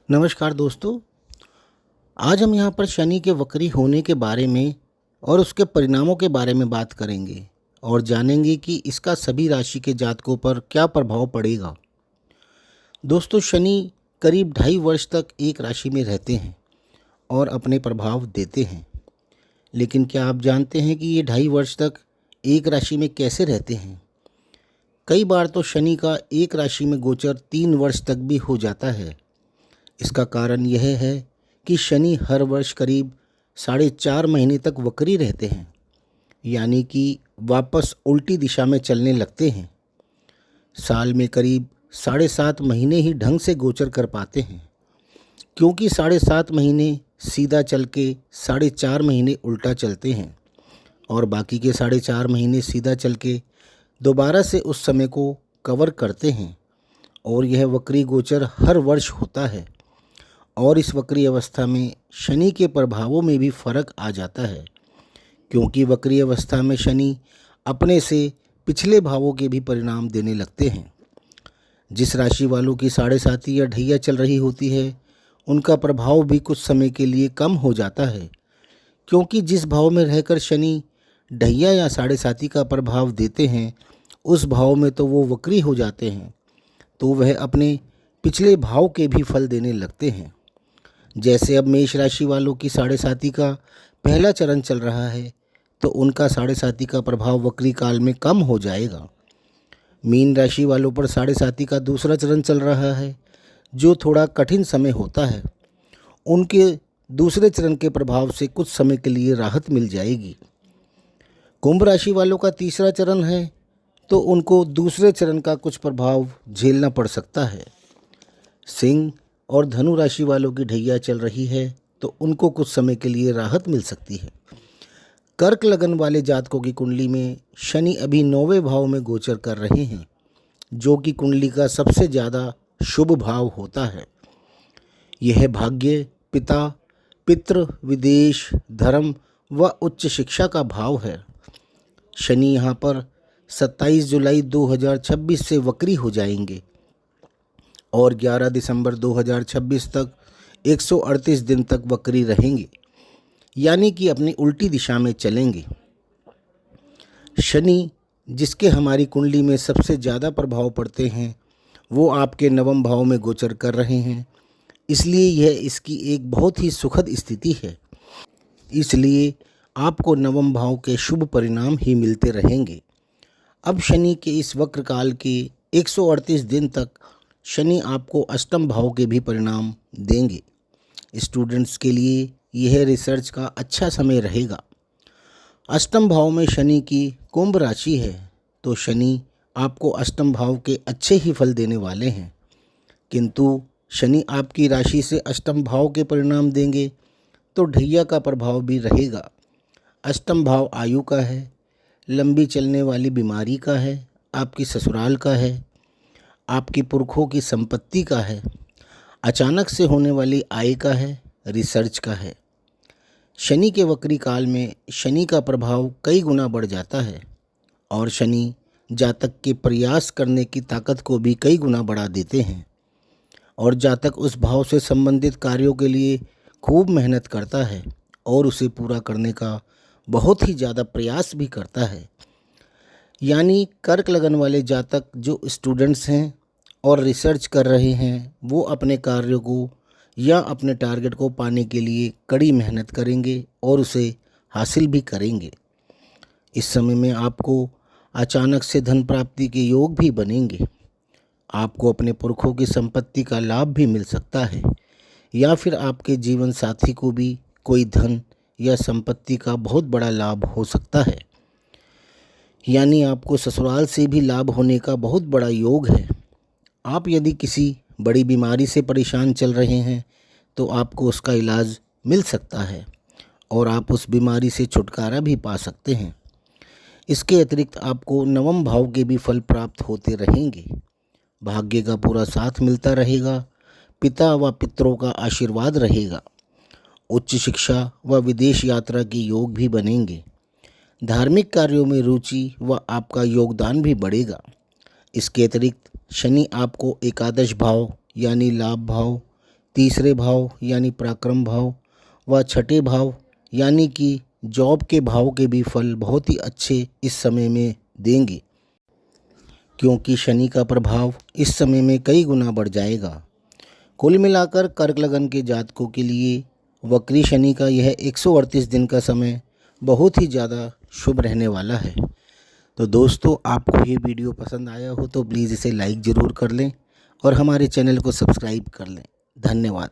नमस्कार दोस्तों। आज हम यहाँ पर शनि के वक्री होने के बारे में और उसके परिणामों के बारे में बात करेंगे और जानेंगे कि इसका सभी राशि के जातकों पर क्या प्रभाव पड़ेगा। दोस्तों, शनि करीब 2.5 वर्ष तक एक राशि में रहते हैं और अपने प्रभाव देते हैं। लेकिन क्या आप जानते हैं कि ये 2.5 वर्ष तक एक राशि में कैसे रहते हैं? कई बार तो शनि का एक राशि में गोचर 3 वर्ष तक भी हो जाता है। इसका कारण यह है कि शनि हर वर्ष करीब 4.5 महीने तक वक्री रहते हैं, यानी कि वापस उल्टी दिशा में चलने लगते हैं। साल में करीब 7.5 महीने ही ढंग से गोचर कर पाते हैं, क्योंकि 7.5 महीने सीधा चल के 4.5 महीने उल्टा चलते हैं और बाकी के 4.5 महीने सीधा चल के दोबारा से उस समय को कवर करते हैं। और यह वक्री गोचर हर वर्ष होता है और इस वक्री अवस्था में शनि के प्रभावों में भी फर्क आ जाता है, क्योंकि वक्री अवस्था में शनि अपने से पिछले भावों के भी परिणाम देने लगते हैं। जिस राशि वालों की 7.5 या ढैया चल रही होती है, उनका प्रभाव भी कुछ समय के लिए कम हो जाता है, क्योंकि जिस भाव में रहकर शनि ढैया या 7.5 का प्रभाव देते हैं, उस भाव में तो वो वक्री हो जाते हैं, तो वह अपने पिछले भाव के भी फल देने लगते हैं। जैसे अब मेष राशि वालों की 7.5 का पहला चरण चल रहा है, तो उनका 7.5 का प्रभाव वक्री काल में कम हो जाएगा। मीन राशि वालों पर 7.5 का दूसरा चरण चल रहा है, जो थोड़ा कठिन समय होता है। उनके दूसरे चरण के प्रभाव से कुछ समय के लिए राहत मिल जाएगी। कुंभ राशि वालों का तीसरा चरण है, तो उनको दूसरे चरण का कुछ प्रभाव झेलना पड़ सकता है। सिंह और धनु राशि वालों की ढैया चल रही है, तो उनको कुछ समय के लिए राहत मिल सकती है। कर्क लगन वाले जातकों की कुंडली में शनि अभी 9वें भाव में गोचर कर रहे हैं, जो कि कुंडली का सबसे ज़्यादा शुभ भाव होता है। यह भाग्य, पिता, पितृ, विदेश, धर्म व उच्च शिक्षा का भाव है। शनि यहाँ पर 27 जुलाई 2026 से वक्री हो जाएंगे और 11 दिसंबर 2026 तक 138 दिन तक वक्री रहेंगे, यानी कि अपनी उल्टी दिशा में चलेंगे। शनि जिसके हमारी कुंडली में सबसे ज़्यादा प्रभाव पड़ते हैं, वो आपके 9वें भाव में गोचर कर रहे हैं, इसलिए यह इसकी एक बहुत ही सुखद स्थिति है। इसलिए आपको 9वें भाव के शुभ परिणाम ही मिलते रहेंगे। अब शनि के इस वक्र काल के 138 दिन तक शनि आपको अष्टम भाव के भी परिणाम देंगे। स्टूडेंट्स के लिए यह रिसर्च का अच्छा समय रहेगा। अष्टम भाव में शनि की कुंभ राशि है, तो शनि आपको अष्टम भाव के अच्छे ही फल देने वाले हैं, किंतु शनि आपकी राशि से अष्टम भाव के परिणाम देंगे तो ढैया का प्रभाव भी रहेगा। अष्टम भाव आयु का है, लंबी चलने वाली बीमारी का है, आपकी ससुराल का है, आपकी पुरखों की संपत्ति का है, अचानक से होने वाली आय का है, रिसर्च का है। शनि के वक्री काल में शनि का प्रभाव कई गुना बढ़ जाता है और शनि जातक के प्रयास करने की ताकत को भी कई गुना बढ़ा देते हैं और जातक उस भाव से संबंधित कार्यों के लिए खूब मेहनत करता है और उसे पूरा करने का बहुत ही ज़्यादा प्रयास भी करता है। यानी कर्क लगन वाले जातक जो स्टूडेंट्स हैं और रिसर्च कर रहे हैं, वो अपने कार्यों को या अपने टारगेट को पाने के लिए कड़ी मेहनत करेंगे और उसे हासिल भी करेंगे। इस समय में आपको अचानक से धन प्राप्ति के योग भी बनेंगे। आपको अपने पुरखों की संपत्ति का लाभ भी मिल सकता है, या फिर आपके जीवन साथी को भी कोई धन या संपत्ति का बहुत बड़ा लाभ हो सकता है। यानी आपको ससुराल से भी लाभ होने का बहुत बड़ा योग है। आप यदि किसी बड़ी बीमारी से परेशान चल रहे हैं, तो आपको उसका इलाज मिल सकता है और आप उस बीमारी से छुटकारा भी पा सकते हैं। इसके अतिरिक्त आपको 9वें भाव के भी फल प्राप्त होते रहेंगे। भाग्य का पूरा साथ मिलता रहेगा, पिता व पितरों का आशीर्वाद रहेगा, उच्च शिक्षा व विदेश यात्रा के योग भी बनेंगे, धार्मिक कार्यों में रुचि व आपका योगदान भी बढ़ेगा। इसके अतिरिक्त शनि आपको एकादश भाव यानी लाभ भाव, तीसरे भाव यानी पराक्रम भाव व छठे भाव यानी कि जॉब के भाव के भी फल बहुत ही अच्छे इस समय में देंगे, क्योंकि शनि का प्रभाव इस समय में कई गुना बढ़ जाएगा। कुल मिलाकर कर्क लगन के जातकों के लिए वक्री शनि का यह 138 दिन का समय बहुत ही ज़्यादा शुभ रहने वाला है। तो दोस्तों, आपको ये वीडियो पसंद आया हो तो प्लीज़ इसे लाइक ज़रूर कर लें और हमारे चैनल को सब्सक्राइब कर लें। धन्यवाद।